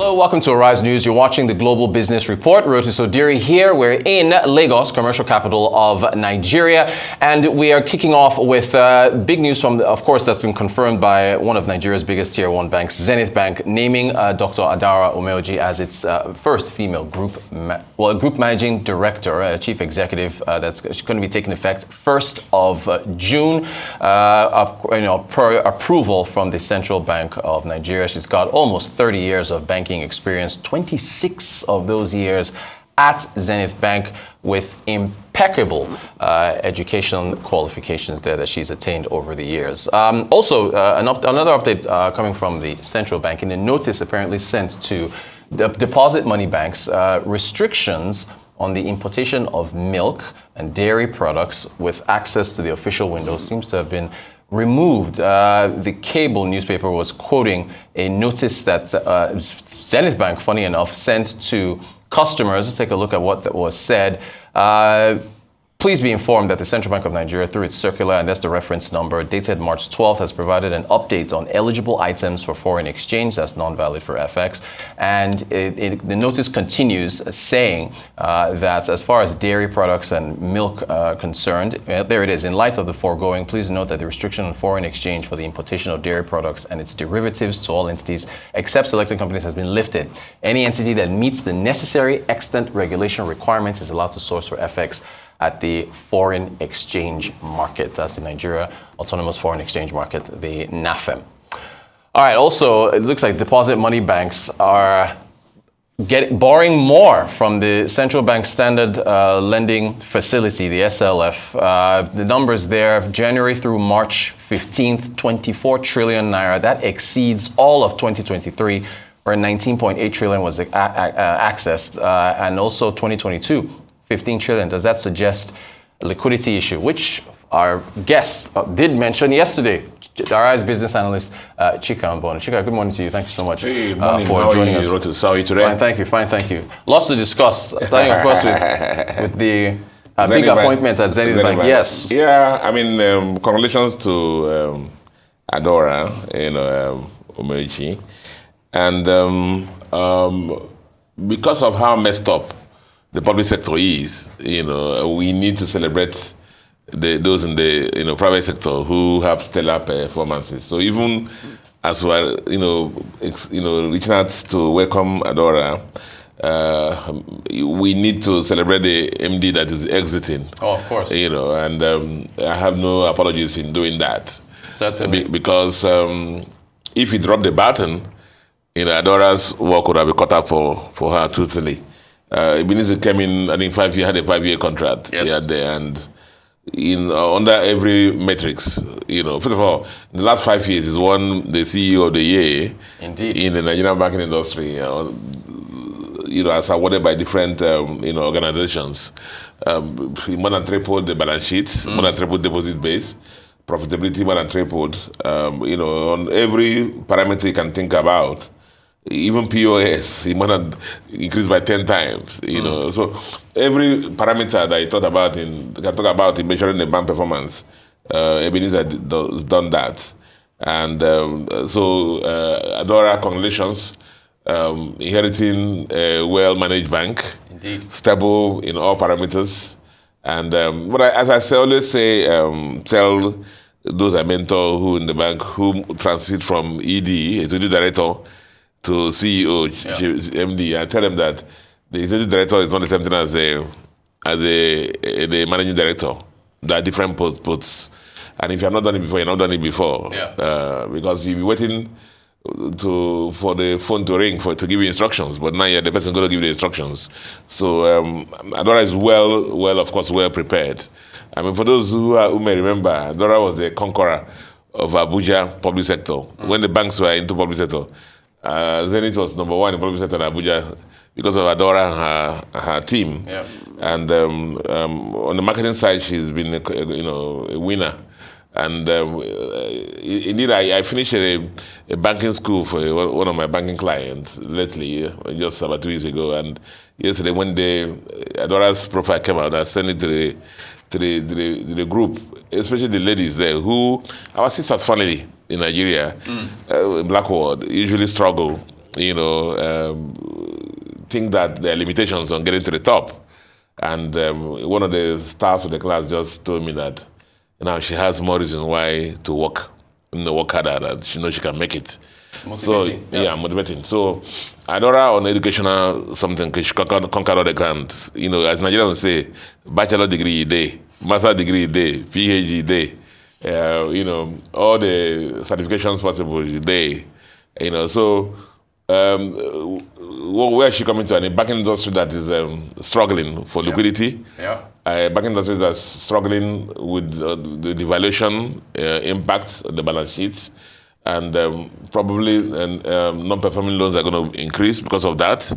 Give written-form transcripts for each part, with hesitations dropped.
Hello, welcome to Arise News. You're watching the Global Business Report. Roti Sodiri here. We're in Lagos, commercial capital of Nigeria, and we are kicking off with big news from, of course, that's been confirmed by one of Nigeria's biggest Tier 1 banks, Zenith Bank, naming Dr. Adora Umeoji as its first female group managing director, chief executive. That's going to be taking effect 1st of June, per approval from the Central Bank of Nigeria. She's got almost 30 years of banking experience, 26 of those years at Zenith Bank, with impeccable educational qualifications there that she's attained over the years. Also, another update coming from the Central Bank in a notice apparently sent to the deposit money banks, restrictions on the importation of milk and dairy products with access to the official window seems to have been removed. The cable newspaper was quoting a notice that Zenith Bank, funny enough, sent to customers. Let's take a look at what that was said. Please be informed that the Central Bank of Nigeria, through its circular, and that's the reference number, dated March 12th, has provided an update on eligible items for foreign exchange that's non-valid for FX. And the notice continues saying that as far as dairy products and milk are concerned, there it is. In light of the foregoing, please note that the restriction on foreign exchange for the importation of dairy products and its derivatives to all entities except selected companies has been lifted. Any entity that meets the necessary extant regulation requirements is allowed to source for FX at the foreign exchange market. That's the Nigeria Autonomous Foreign Exchange Market, the NAFEM. All right, also, it looks like deposit money banks are borrowing more from the Central Bank Standard Lending Facility, the SLF. The numbers there, January through March 15th, 24 trillion naira. That exceeds all of 2023, where 19.8 trillion was accessed, and also 2022. 15 trillion. Does that suggest a liquidity issue, which our guest did mention yesterday? Arise business analyst Chika Mbonu. Chika, good morning to you. Thank you so much for joining us. How are you today? Fine, thank you. Lots to discuss, starting of course with the big appointment at Zenith Bank. Yes. Yeah, I mean, congratulations to Adora, Umeoji, and because of how messed up the public sector is, we need to celebrate those in the private sector who have stellar performances. So even as we are reaching out to welcome Adora, we need to celebrate the MD that is exiting. Oh, of course. And I have no apologies in doing that. Certainly. Because if he dropped the baton, Adora's work would have been cut up for her totally. Ebenezer came in, I think, had a 5-year contract. Yes. There, and under every metrics, first of all, in the last 5 years, he's won the CEO of the year. Indeed. In the Nigerian banking industry. As awarded by different organizations. More than tripled the balance sheet, more than tripled deposit base, profitability more than tripled. On every parameter you can think about. Even POS, he might have increased by 10 times, So every parameter that he can talk about in measuring the bank performance, Ebenezer has done that. And so Adora, congratulations, inheriting a well-managed bank. Indeed. Stable in all parameters. And as I always say, tell those I mentor who in the bank who transit from ED, executive director, to CEO, MD, I tell them that the executive director is not the same thing as the managing director. There are different posts. And if you have not done it before, you're not done it before. Yeah. Because you'll be waiting for the phone to ring to give you instructions, but now you're the person going to give the instructions. So Adora is of course, well prepared. I mean, for those who may remember, Adora was the conqueror of Abuja public sector. When the banks were into public sector, Zenith was number one in public sector in Abuja because of Adora and her team. Yeah. And on the marketing side, she's been a winner. And indeed, I finished a banking school for one of my banking clients lately, just about 2 weeks ago. And yesterday, when Adora's profile came out, I sent it to the group, especially the ladies there, who our sisters, funnily, in Nigeria, in Black World, usually struggle think that there are limitations on getting to the top. And one of the staff of the class just told me that now she has more reason why to work harder, that she knows she can make it. Motivating. So, motivating. So, Adora on educational something, she conquer all the grants. As Nigerians say, bachelor degree a day, master degree a day, PhD a day. All the certifications possible a day. So where is she coming to? A banking industry that is struggling for liquidity. Yeah. Banking industry that's struggling with the devaluation impact on the balance sheets. And probably non-performing loans are going to increase because of that.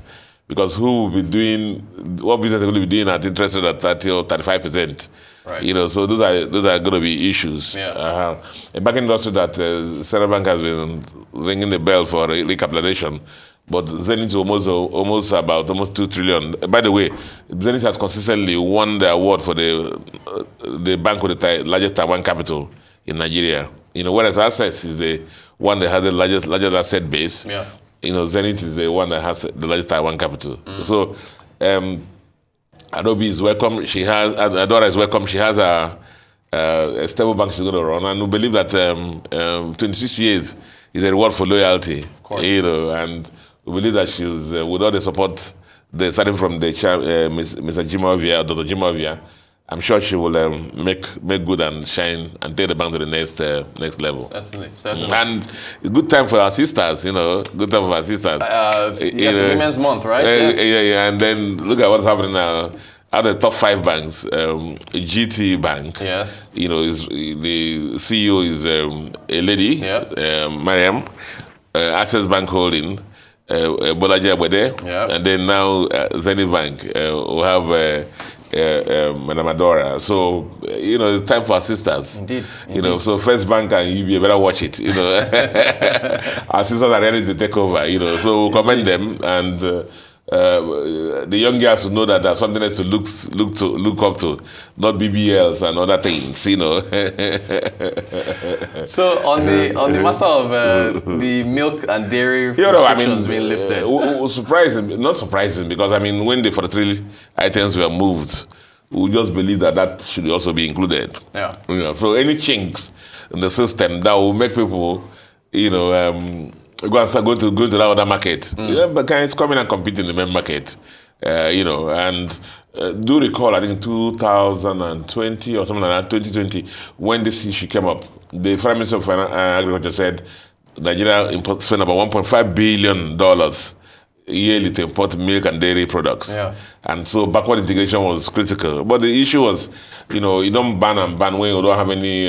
Because what business are going to be doing at interest rate at 30 or 35%? Right. So those are going to be issues. Yeah. A banking industry that Central Bank has been ringing the bell for recapitalization, but Zenith almost 2 trillion. By the way, Zenith has consistently won the award for the bank with the largest Taiwan capital in Nigeria. Whereas Access is the one that has the largest asset base. Yeah. Zenith is the one that has the largest Taiwan capital. So Adobe is welcome. Adora is welcome. She has a stable bank she's going to run, and we believe that 26 years is a reward for loyalty. Of course. And we believe that she's with all the support, starting from the Mr. Jimovia, Dr. Jimovia, I'm sure she will make good and shine and take the bank to the next level. Certainly. And it's good time for our sisters, Good time for our sisters. Yes, Women's Month, right? Yes. Yeah. And then look at what's happening now. Out of the top 5 banks, GT Bank. Yes. The CEO is a lady, Mariam. Access Bank Holding, Bolaji Abwede. Yeah. And then now Zenith Bank will have Madam Adora. So, it's time for our sisters. Indeed. So First Bank and UBA better watch it. Our sisters are ready to take over, So we'll commend them, and the young girls will know that there's something else to look up to, not BBLs and other things, So on the matter of the milk and dairy restrictions being lifted, not surprising, because when the 43 items were moved, we just believe that should also be included. Yeah. So any chinks in the system that will make people, go to that other market. Yeah, but it's coming and compete in the main market. And do recall, I think 2020 or something like that, 2020, when this issue came up, the Prime Minister of Agriculture said Nigeria spent about $1.5 billion yearly to import milk and dairy products. Yeah. And so backward integration was critical. But the issue was, you don't ban when you don't have any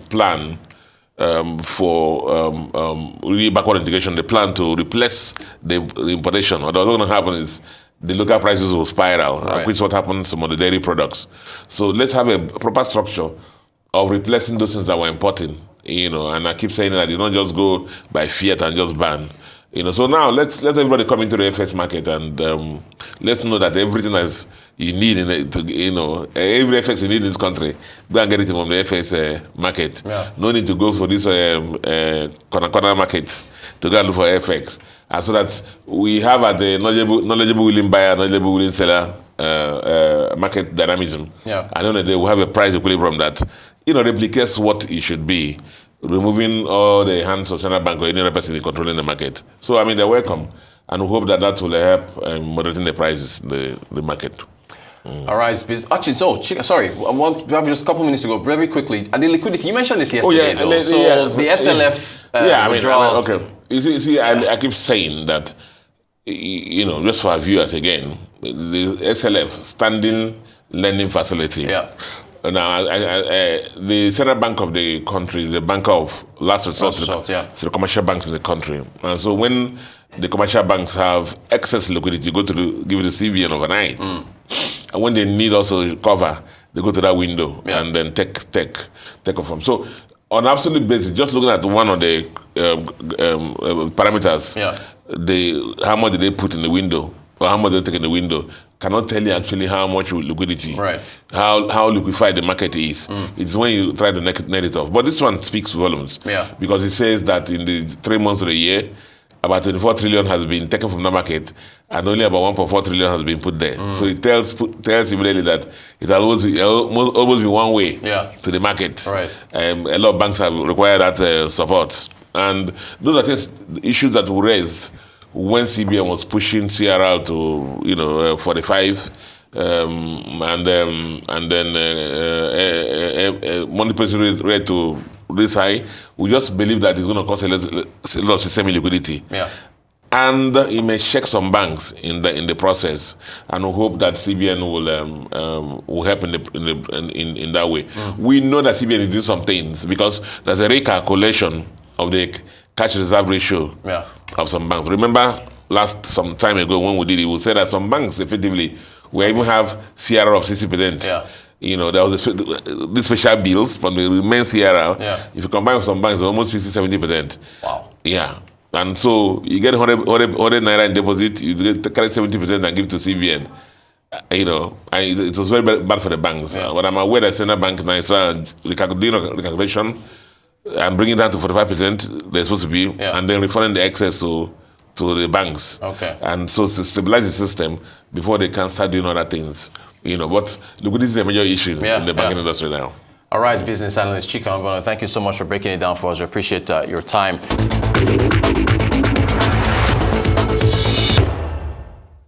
plan for really backward integration. The plan to replace the importation. What's going to happen is the local prices will spiral, which is what happened to some of the dairy products. So let's have a proper structure of replacing those things that we're importing. And I keep saying that you don't just go by fiat and just ban. So now let everybody come into the FX market, and let's know that everything that you need every FX you need in this country, go and get it from the FX market. Yeah. No need to go for this corner markets to go and look for FX. And so that we have at the knowledgeable willing buyer, knowledgeable willing seller market dynamism. Yeah. And then we'll have a price equilibrium that replicates what it should be, removing all the hands of Central Bank or any other person controlling the market. So, they're welcome. And we hope that will help moderating the prices in the market. All right, actually, so Chika, sorry, we have just a couple minutes to go very quickly. And the liquidity, you mentioned this yesterday, though. The SLF withdrawals. Okay. You see, I keep saying that, just for our viewers again, the SLF, Standing Lending Facility. Yeah. Now, the Central Bank of the country is the bank of last resort to the commercial banks in the country. And so when the commercial banks have excess liquidity, you go to give it to CBN overnight. And when they need also cover, they go to that window and then take off from. So on an absolute basis, just looking at one of the parameters, how much did they put in the window, or how much they take in the window, cannot tell you actually how much liquidity, how liquefied the market is. It's when you try to net it off. But this one speaks volumes, because it says that in the 3 months of the year, about 24 trillion has been taken from the market, and only about 1.4 trillion has been put there. So it tells immediately that it will always be one way to the market. Right. A lot of banks have required that support. And those are issues that were raised when CBN was pushing CRR to 45, and then monetary rate to this high. We just believe that it's going to cause a lot of systemic liquidity. Yeah. And it may shake some banks in the process, and we hope that CBN will help in that way. We know that CBN is doing some things because there's a recalculation of the cash reserve ratio of some banks. Remember some time ago when we did it, we said that some banks effectively will even have CRR of 60%. Yeah. There was these special bills from the main CRR. Yeah. If you combine with some banks, almost 60-70%. Wow. Yeah. And so you get 100 naira in deposit, you carry 70% and give to CBN. And it was very bad for the banks. Yeah. But I'm aware that Central Bank now is doing a recalculation and bringing it down to 45%, they're supposed to be, and then refunding the excess to the banks. Okay. And so to stabilize the system before they can start doing other things. But liquidity is a major issue in the banking industry now. All right, business analyst Chika Mbonu, thank you so much for breaking it down for us. We appreciate your time.